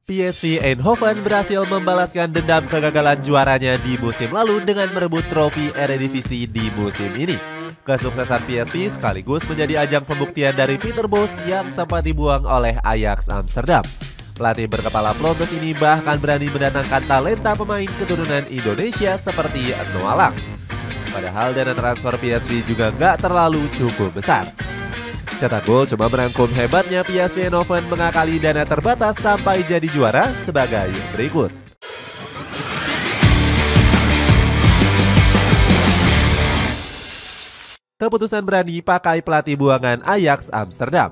PSV Eindhoven berhasil membalaskan dendam kegagalan juaranya di musim lalu dengan merebut trofi Eredivisie di musim ini. Kesuksesan PSV sekaligus menjadi ajang pembuktian dari Peter Bos yang sempat dibuang oleh Ajax Amsterdam. Pelatih berkepala Blondes ini bahkan berani mendatangkan talenta pemain keturunan Indonesia seperti Noah Lang. Padahal dana transfer PSV juga nggak terlalu cukup besar. Cetak gol cuma merangkum hebatnya PSV Eindhoven mengakali dana terbatas sampai jadi juara sebagai berikut. Keputusan berani pakai pelatih buangan Ajax Amsterdam.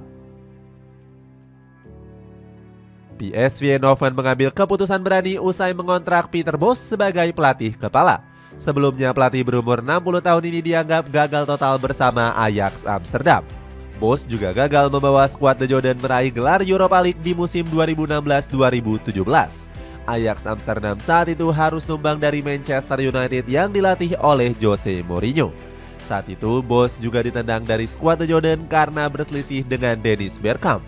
PSV Eindhoven mengambil keputusan berani usai mengontrak Peter Bos sebagai pelatih kepala. Sebelumnya pelatih berumur 60 tahun ini dianggap gagal total bersama Ajax Amsterdam. Bos juga gagal membawa skuad The Jordan meraih gelar Europa League di musim 2016-2017. Ajax Amsterdam saat itu harus tumbang dari Manchester United yang dilatih oleh Jose Mourinho. Saat itu Bos juga ditendang dari skuad The Jordan karena berselisih dengan Dennis Bergkamp.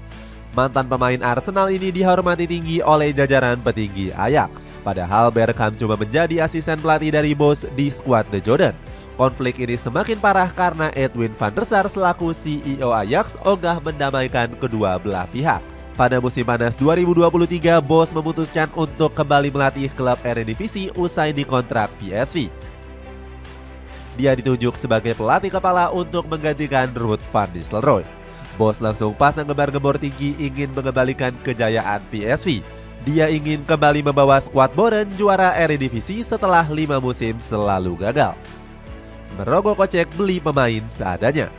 Mantan pemain Arsenal ini dihormati tinggi oleh jajaran petinggi Ajax. Padahal Bergkamp cuma menjadi asisten pelatih dari Bos di skuad The Jordan. Konflik ini semakin parah karena Edwin van der Sar selaku CEO Ajax ogah mendamaikan kedua belah pihak. Pada musim panas 2023, Bos memutuskan untuk kembali melatih klub Eredivisie usai dikontrak PSV. Dia ditunjuk sebagai pelatih kepala untuk menggantikan Ruud van Nistelrooy. Bos langsung pasang gembar-gembor tinggi ingin mengembalikan kejayaan PSV. Dia ingin kembali membawa skuad Boren juara Eredivisie setelah 5 musim selalu gagal. Merogoh kocek beli pemain seadanya.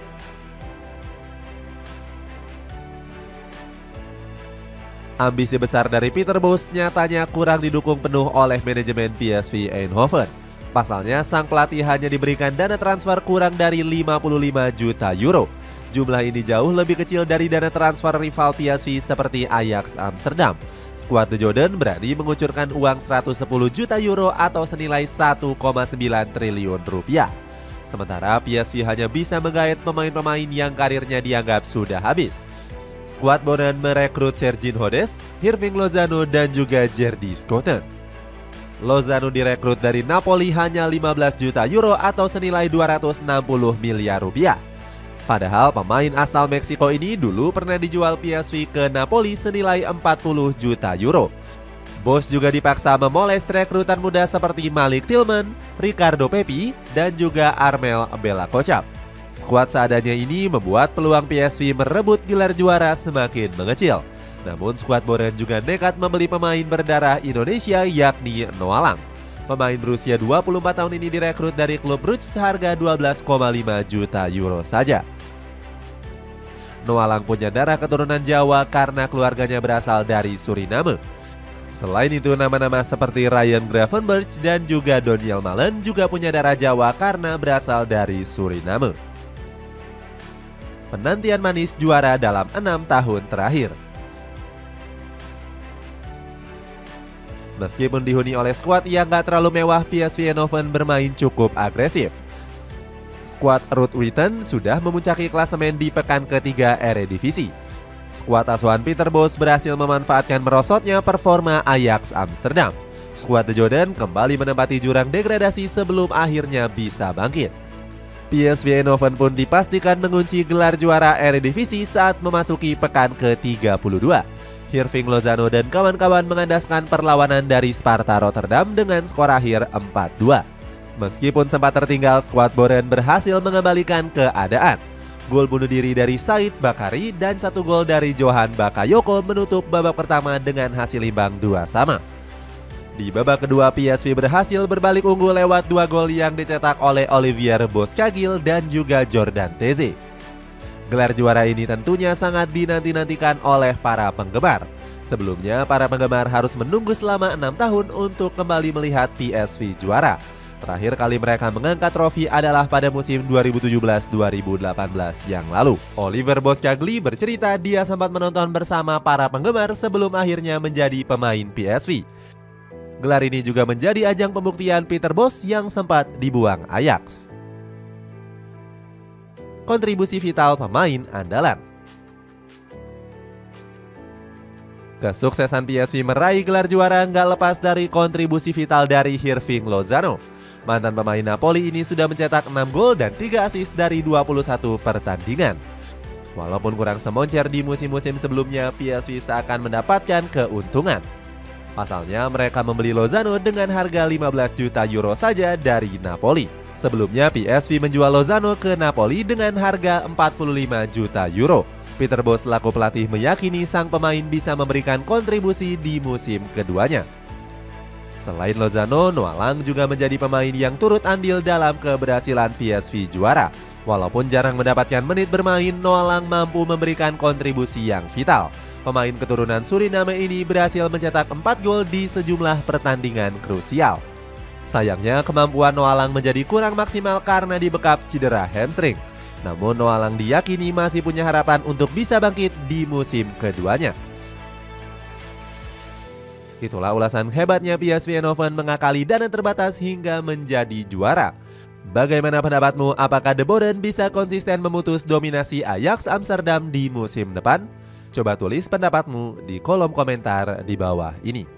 Ambisi besar dari Peter Bos nyatanya kurang didukung penuh oleh manajemen PSV Eindhoven. Pasalnya sang pelatih hanya diberikan dana transfer kurang dari 55 juta euro. Jumlah ini jauh lebih kecil dari dana transfer rival PSV seperti Ajax Amsterdam. Skuad The Jordan berani mengucurkan uang 110 juta euro atau senilai 1,9 triliun rupiah. Sementara PSV hanya bisa menggait pemain-pemain yang karirnya dianggap sudah habis. Skuad Bonen merekrut Sergin Hodes, Hirving Lozano dan juga Jerdy Schouten. Lozano direkrut dari Napoli hanya 15 juta euro atau senilai 260 miliar rupiah. Padahal pemain asal Meksiko ini dulu pernah dijual PSV ke Napoli senilai 40 juta euro. Bos juga dipaksa memoles rekrutan muda seperti Malik Tillman, Ricardo Pepi, dan juga Armel Bella-Kocap. Skuad seadanya ini membuat peluang PSV merebut gelar juara semakin mengecil. Namun skuad Boren juga nekat membeli pemain berdarah Indonesia yakni Noah Lang. Pemain berusia 24 tahun ini direkrut dari klub Brugge seharga 12,5 juta euro saja. Noah Lang punya darah keturunan Jawa karena keluarganya berasal dari Suriname. Selain itu, nama-nama seperti Ryan Gravenberch dan juga Doniel Malen juga punya darah Jawa karena berasal dari Suriname. Penantian manis juara dalam 6 tahun terakhir. Meskipun dihuni oleh skuad yang gak terlalu mewah, PSV Eindhoven bermain cukup agresif. Skuad Ruud Witten sudah memuncaki klasemen di pekan ketiga Eredivisie. Skuad asuhan Peter Bos berhasil memanfaatkan merosotnya performa Ajax Amsterdam. Skuad The Jordan kembali menempati jurang degradasi sebelum akhirnya bisa bangkit. PSV Eindhoven pun dipastikan mengunci gelar juara Eredivisie saat memasuki pekan ke-32. Hirving Lozano dan kawan-kawan mengandaskan perlawanan dari Sparta Rotterdam dengan skor akhir 4-2. Meskipun sempat tertinggal, skuad Boren berhasil mengembalikan keadaan. Gol bunuh diri dari Said Bakari dan 1 gol dari Johan Bakayoko menutup babak pertama dengan hasil imbang 2-2. Di babak kedua, PSV berhasil berbalik unggul lewat 2 gol yang dicetak oleh Olivier Boskagil dan juga Jordan Teze. Gelar juara ini tentunya sangat dinanti-nantikan oleh para penggemar. Sebelumnya, para penggemar harus menunggu selama 6 tahun untuk kembali melihat PSV juara. Terakhir kali mereka mengangkat trofi adalah pada musim 2017-2018 yang lalu. Oliver Boskagli bercerita dia sempat menonton bersama para penggemar sebelum akhirnya menjadi pemain PSV. Gelar ini juga menjadi ajang pembuktian Peter Bos yang sempat dibuang Ajax. Kontribusi vital pemain andalan. Kesuksesan PSV meraih gelar juara nggak lepas dari kontribusi vital dari Hirving Lozano. Mantan pemain Napoli ini sudah mencetak 6 gol dan 3 assist dari 21 pertandingan. Walaupun kurang semoncer di musim-musim sebelumnya, PSV seakan mendapatkan keuntungan. Pasalnya mereka membeli Lozano dengan harga 15 juta euro saja dari Napoli. Sebelumnya PSV menjual Lozano ke Napoli dengan harga 45 juta euro. Peter Bosz selaku pelatih meyakini sang pemain bisa memberikan kontribusi di musim keduanya. Selain Lozano, Noah Lang juga menjadi pemain yang turut andil dalam keberhasilan PSV juara. Walaupun jarang mendapatkan menit bermain, Noah Lang mampu memberikan kontribusi yang vital. Pemain keturunan Suriname ini berhasil mencetak 4 gol di sejumlah pertandingan krusial. Sayangnya kemampuan Noah Lang menjadi kurang maksimal karena dibekap cedera hamstring. Namun Noah Lang diyakini masih punya harapan untuk bisa bangkit di musim keduanya. Itulah ulasan hebatnya PSV Eindhoven mengakali dana terbatas hingga menjadi juara. Bagaimana pendapatmu? Apakah The Boden bisa konsisten memutus dominasi Ajax Amsterdam di musim depan? Coba tulis pendapatmu di kolom komentar di bawah ini.